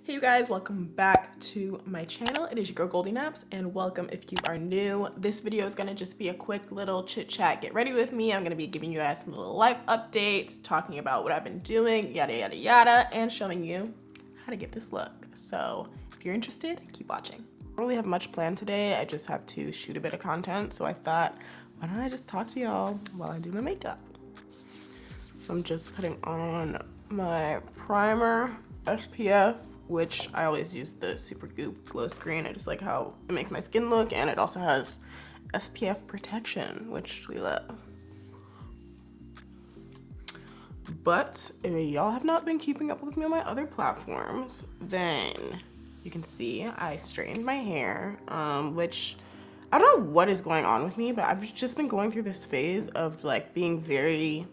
Hey you guys, welcome back to my channel. It is your girl goldynaps, and welcome if you are new. This video is gonna just be a quick little chit chat. Get ready with me. I'm gonna be giving you guys some little life updates, talking about what I've been doing, yada yada yada, and showing you how to get this look. So if you're interested, keep watching. I don't really have much planned today. I just have to shoot a bit of content, so I thought, why don't I just talk to y'all while I do my makeup? So I'm just putting on my primer, SPF, which I always use the Super Goop Glow Screen. I just like how it makes my skin look, and it also has SPF protection, which we love. But if y'all have not been keeping up with me on my other platforms, then you can see I straightened my hair, which I don't know what is going on with me, but I've just been going through this phase of like being very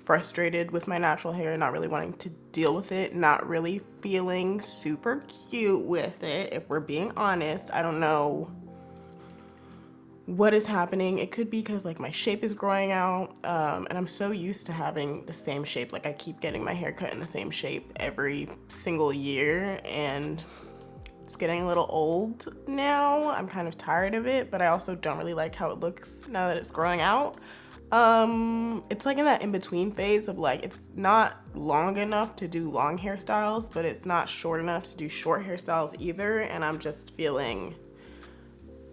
frustrated with my natural hair, not really wanting to deal with it, not really feeling super cute with it. If we're being honest, I don't know what is happening. It could be because like my shape is growing out, and I'm so used to having the same shape. Like I keep getting my hair cut in the same shape every single year, and it's getting a little old now. I'm kind of tired of it, but I also don't really like how it looks now that it's growing out. It's like in that in-between phase of like, it's not long enough to do long hairstyles, but it's not short enough to do short hairstyles either, and I'm just feeling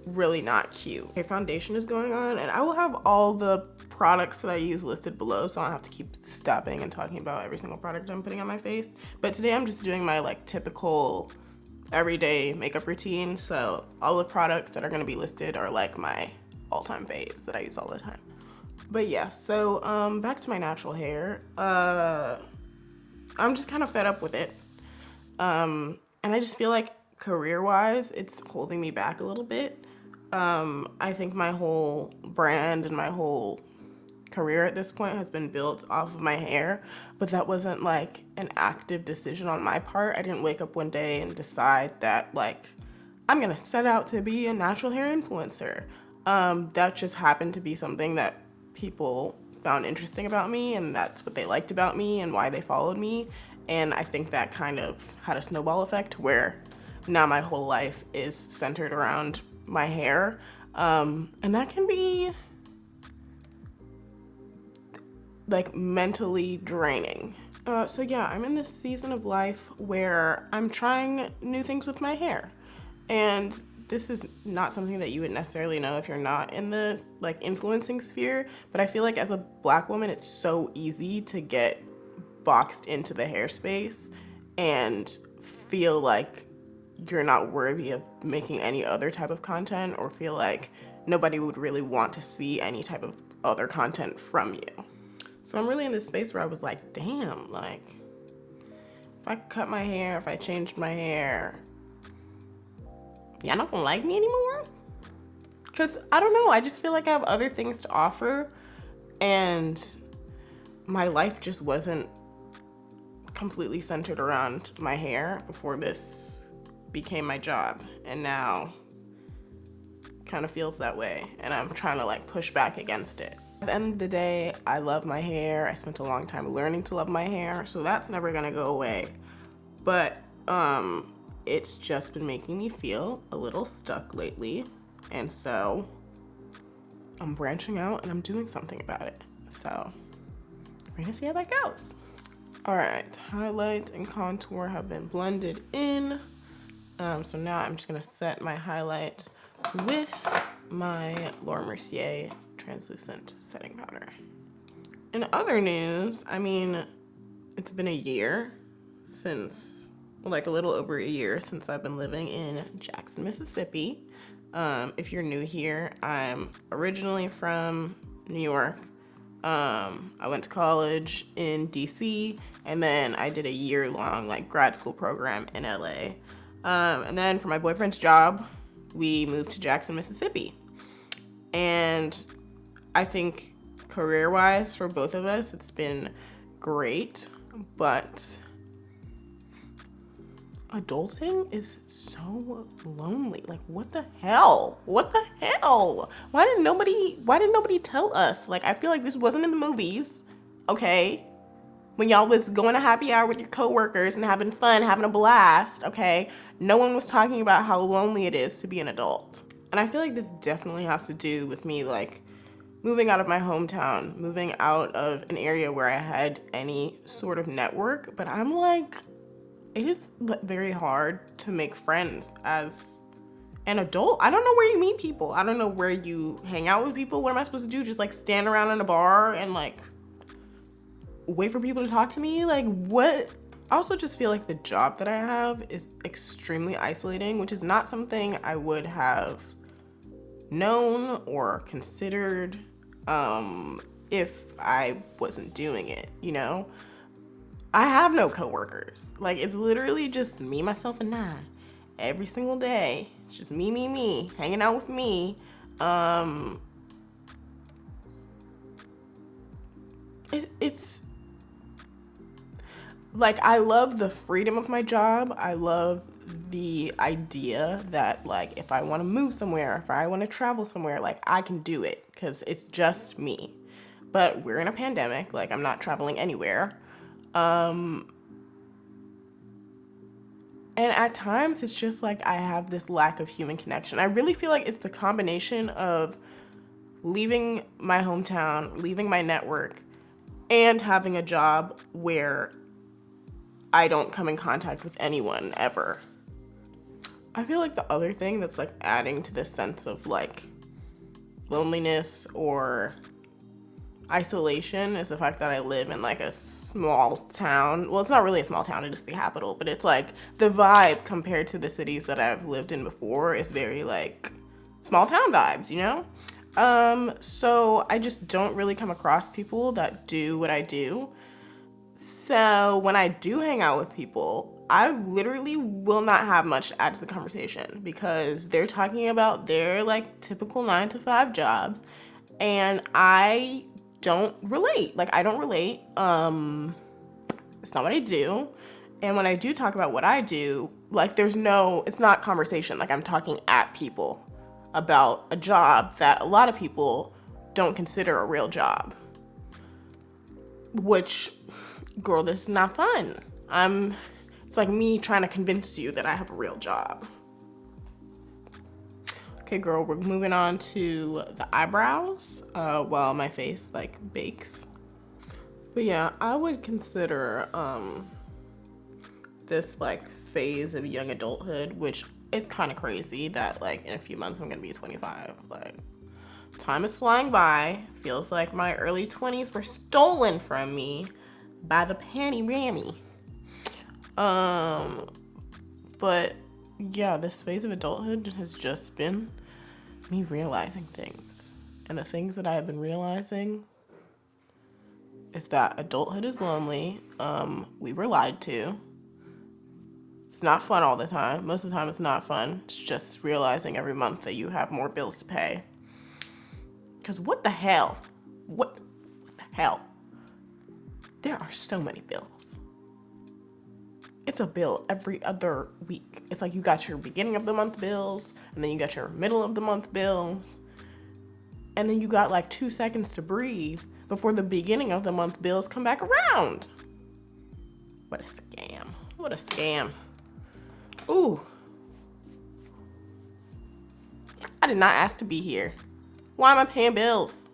really not cute. Okay, foundation is going on, and I will have all the products that I use listed below, so I don't have to keep stopping and talking about every single product I'm putting on my face. But today I'm just doing my like typical everyday makeup routine, so all the products that are going to be listed are like my all-time faves that I use all the time. But yeah, so back to my natural hair. I'm just kind of fed up with it. And I just feel like career-wise, it's holding me back a little bit. I think my whole brand and my whole career at this point has been built off of my hair, but that wasn't like an active decision on my part. I didn't wake up one day and decide that like, I'm gonna set out to be a natural hair influencer. That just happened to be something that people found interesting about me, and that's what they liked about me and why they followed me. And I think that kind of had a snowball effect where now my whole life is centered around my hair, and that can be like mentally draining. So yeah, I'm in this season of life where I'm trying new things with my hair, and this is not something that you would necessarily know if you're not in the like influencing sphere, but I feel like as a Black woman, it's so easy to get boxed into the hair space and feel like you're not worthy of making any other type of content, or feel like nobody would really want to see any type of other content from you. So I'm really in this space where I was like, damn, like if I cut my hair, if I changed my hair, y'all not gonna like me anymore? Because I don't know, I just feel like I have other things to offer, and my life just wasn't completely centered around my hair before this became my job, and now kind of feels that way, and I'm trying to like push back against it. At the end of the day, I love my hair. I spent a long time learning to love my hair, so that's never gonna go away. But it's just been making me feel a little stuck lately, and so I'm branching out and I'm doing something about it. So we're gonna see how that goes. All right, highlight and contour have been blended in. So now I'm just gonna set my highlight with my Laura Mercier translucent setting powder. In other news, I mean, it's been a year since, like a little over a year since I've been living in Jackson, Mississippi. If you're new here, I'm originally from New York. I went to college in DC, and then I did a year-long like grad school program in LA. And then for my boyfriend's job, we moved to Jackson, Mississippi. And I think career-wise for both of us, it's been great, but adulting is so lonely. Like, what the hell? What the hell? Why didn't nobody tell us? Like, I feel like this wasn't in the movies, okay? when y'all was going to happy hour with your coworkers and having fun, having a blast, okay? No one was talking about how lonely it is to be an adult. And I feel like this definitely has to do with me, like, moving out of my hometown, moving out of an area where I had any sort of network. But I'm like, it is very hard to make friends as an adult. I don't know where you meet people. I don't know where you hang out with people. What am I supposed to do? Just like stand around in a bar and like wait for people to talk to me? Like what? I also just feel like the job that I have is extremely isolating, which is not something I would have known or considered if I wasn't doing it, you know? I have no coworkers. Like it's literally just me, myself, and I. Every single day. It's just me, hanging out with me. It's like, I love the freedom of my job. I love the idea that, like, if I want to move somewhere, if I want to travel somewhere, like, I can do it because it's just me. But we're in a pandemic. Like, I'm not traveling anywhere. And at times, it's just like I have this lack of human connection. I really feel like it's the combination of leaving my hometown, leaving my network, and having a job where I don't come in contact with anyone ever. I feel like the other thing that's like adding to this sense of like loneliness or isolation is the fact that I live in like a small town. Well, it's not really a small town, it is the capital, but it's like the vibe compared to the cities that I've lived in before is very like small town vibes, you know? So I just don't really come across people that do what I do. So when I do hang out with people, I literally will not have much to add to the conversation because they're talking about their like typical 9-to-5 jobs and I don't relate. Like I don't relate. It's not what I do. And when I do talk about what I do, like it's not conversation. Like I'm talking at people about a job that a lot of people don't consider a real job. Which, girl, this is not fun. It's like me trying to convince you that I have a real job. Okay, girl, we're moving on to the eyebrows while my face like bakes. But yeah, I would consider this like phase of young adulthood, which is kind of crazy that like in a few months I'm gonna be 25. Like time is flying by. Feels like my early 20s were stolen from me by the panty rammy. But yeah, this phase of adulthood has just been me realizing things. And the things that I have been realizing is that adulthood is lonely. We were lied to. It's not fun all the time. Most of the time it's not fun. It's just realizing every month that you have more bills to pay. Because what the hell? What the hell? There are so many bills. It's a bill every other week. It's like you got your beginning of the month bills, and then you got your middle of the month bills, and then you got like 2 seconds to breathe before the beginning of the month bills come back around. What a scam. What a scam. Ooh. I did not ask to be here. Why am I paying bills?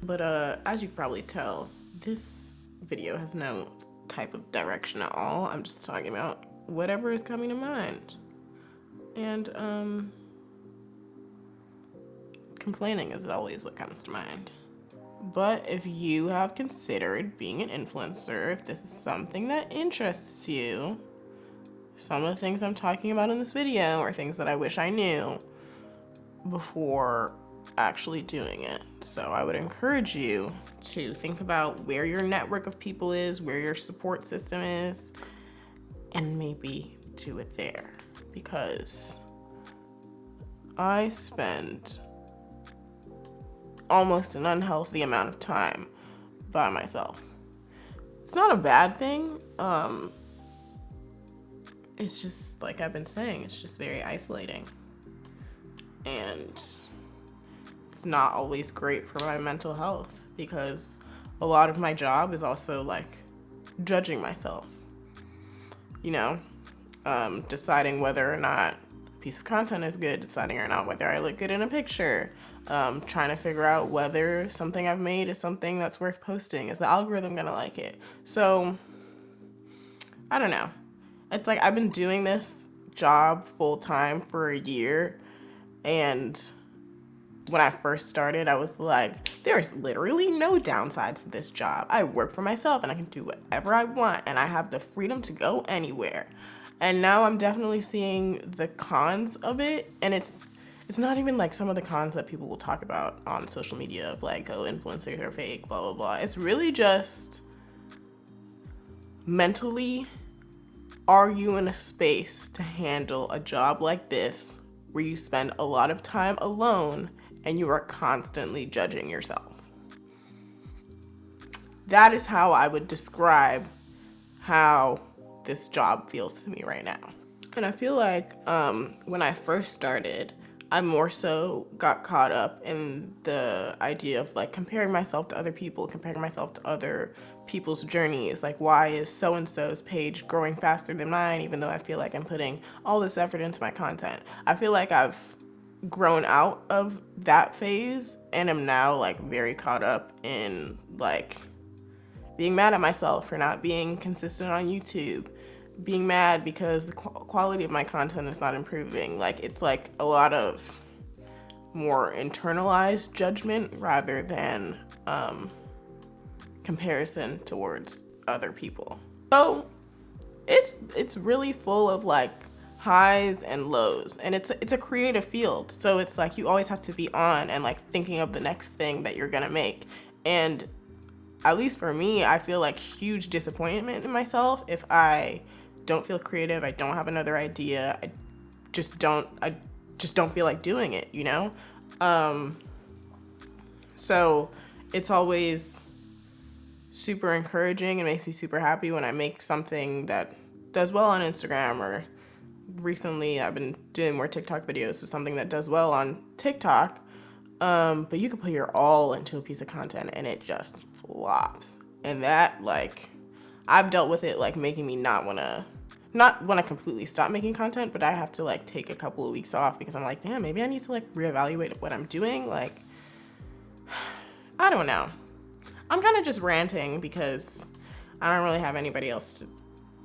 But as you can probably tell, this video has no type of direction at all. I'm just talking about whatever is coming to mind. And complaining is always what comes to mind. But if you have considered being an influencer, if this is something that interests you, some of the things I'm talking about in this video are things that I wish I knew before actually doing it. So I would encourage you to think about where your network of people is, where your support system is, and maybe do it there. Because I spend almost an unhealthy amount of time by myself. It's not a bad thing. It's just like I've been saying, it's just very isolating. And it's not always great for my mental health because a lot of my job is also like judging myself, deciding whether or not a piece of content is good, deciding or not whether I look good in a picture, trying to figure out whether something I've made is something that's worth posting. Is the algorithm gonna like it? So I don't know. It's like I've been doing this job full time for a year, and when I first started, I was like, there's literally no downsides to this job. I work for myself and I can do whatever I want and I have the freedom to go anywhere. And now I'm definitely seeing the cons of it, and it's not even like some of the cons that people will talk about on social media of like, oh, influencers are fake, blah, blah, blah. It's really just mentally, are you in a space to handle a job like this where you spend a lot of time alone and you are constantly judging yourself? That is how I would describe how this job feels to me right now. And I feel like when I first started, I more so got caught up in the idea of like comparing myself to other people, comparing myself to other people's journeys. Like, why is so-and-so's page growing faster than mine, even though I feel like I'm putting all this effort into my content? I feel like I've grown out of that phase and am now like very caught up in like being mad at myself for not being consistent on YouTube, being mad because the quality of my content is not improving. Like, it's like a lot of more internalized judgment rather than comparison towards other people. So it's really full of like highs and lows, and it's a creative field, so it's like you always have to be on and like thinking of the next thing that you're gonna make. And at least for me, I feel like huge disappointment in myself if I don't feel creative, I don't have another idea, I just don't feel like doing it, so it's always super encouraging and makes me super happy when I make something that does well on Instagram, or recently I've been doing more TikTok videos, so something that does well on TikTok, but you can put your all into a piece of content and it just flops. And that, like, I've dealt with it like making me not want to completely stop making content, but I have to like take a couple of weeks off because I'm like, damn, maybe I need to like reevaluate what I'm doing. Like, I don't know. I'm kind of just ranting because I don't really have anybody else to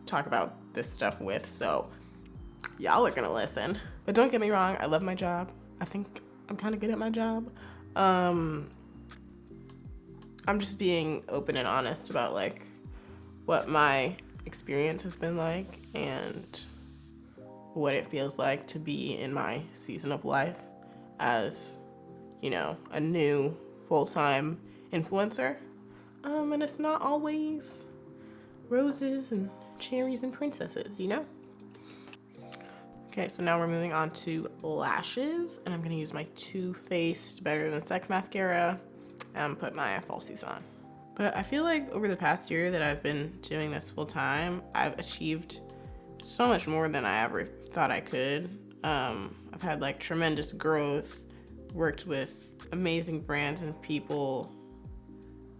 talk about this stuff with, so y'all are gonna listen. But don't get me wrong, I love my job. I think I'm kind of good at my job. I'm just being open and honest about like what my experience has been like and what it feels like to be in my season of life as, a new full-time influencer. And it's not always roses and cherries and princesses, Okay, so now we're moving on to lashes, and I'm gonna use my Too Faced Better Than Sex mascara and put my falsies on. But I feel like over the past year that I've been doing this full time, I've achieved so much more than I ever thought I could. I've had like tremendous growth, worked with amazing brands and people,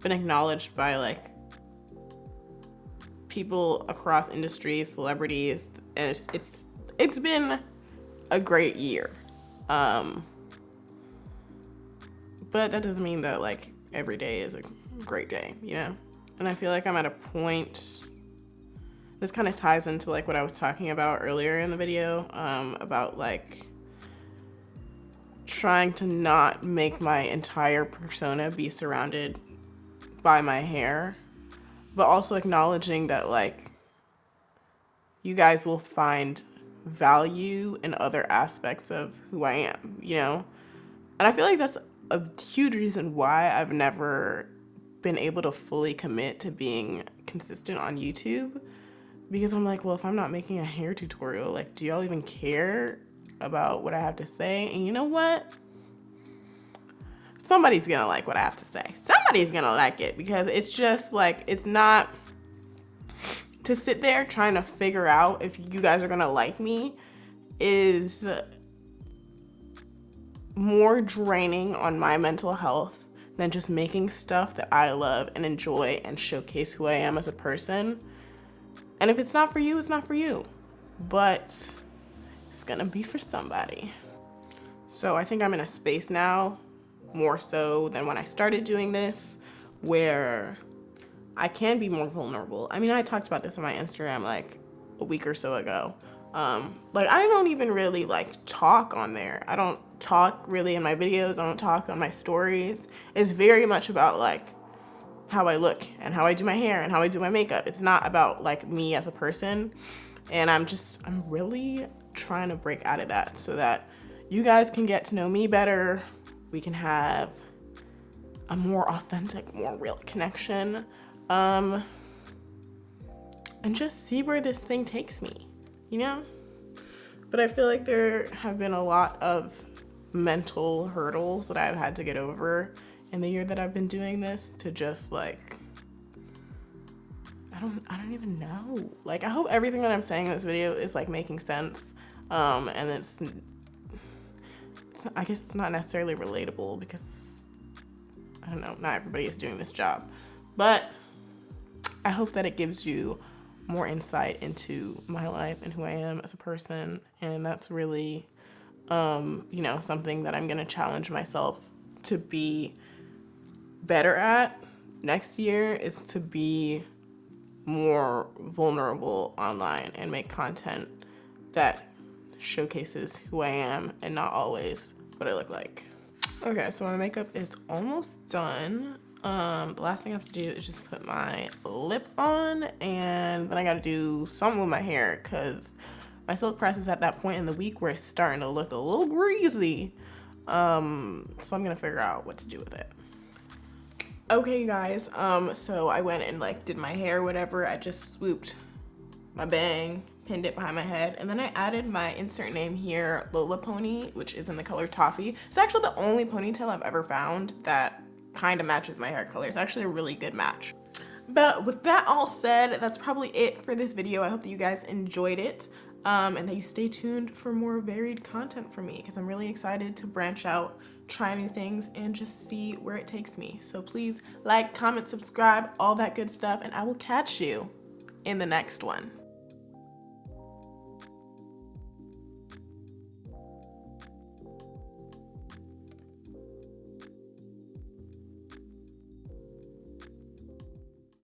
been acknowledged by like people across industries, celebrities, and it's been a great year. But that doesn't mean that like every day is a great day, And I feel like I'm at a point, this kind of ties into like what I was talking about earlier in the video, about like trying to not make my entire persona be surrounded by my hair, but also acknowledging that like you guys will find value in other aspects of who I am, And I feel like that's a huge reason why I've never been able to fully commit to being consistent on YouTube, because I'm like, well, if I'm not making a hair tutorial, like, do y'all even care about what I have to say? And you know what? Somebody's gonna like what I have to say. Somebody's gonna like it, because it's just like, it's not to sit there trying to figure out if you guys are gonna like me is more draining on my mental health than just making stuff that I love and enjoy and showcase who I am as a person. And if it's not for you, it's not for you. But it's gonna be for somebody. So I think I'm in a space now, more so than when I started doing this, where I can be more vulnerable. I mean, I talked about this on my Instagram like a week or so ago. Like I don't even really like talk on there. I don't talk really in my videos. I don't talk on my stories. It's very much about like how I look and how I do my hair and how I do my makeup. It's not about like me as a person. And I'm really trying to break out of that so that you guys can get to know me better. We can have a more authentic, more real connection. And just see where this thing takes me, you know? But I feel like there have been a lot of mental hurdles that I've had to get over in the year that I've been doing this to just like, I don't even know. Like, I hope everything that I'm saying in this video is like making sense. And I guess it's not necessarily relatable because I don't know, not everybody is doing this job, but I hope that it gives you more insight into my life and who I am as a person. And that's really, you know, something that I'm going to challenge myself to be better at next year, is to be more vulnerable online and make content that showcases who I am and not always what I look like. Okay, so my makeup is almost done. The last thing I have to do is just put my lip on, and then I gotta do something with my hair because my silk press is at that point in the week where it's starting to look a little greasy. So I'm gonna figure out what to do with it. Okay, you guys, so I went and like did my hair, whatever. I just swooped my bang, pinned it behind my head, and then I added my insert name here, Lola Pony, which is in the color Toffee. It's actually the only ponytail I've ever found that kind of matches my hair color. It's actually a really good match. But with that all said, that's probably it for this video. I hope that you guys enjoyed it, and that you stay tuned for more varied content from me, because I'm really excited to branch out, try new things, and just see where it takes me. So please like, comment, subscribe, all that good stuff, and I will catch you in the next one.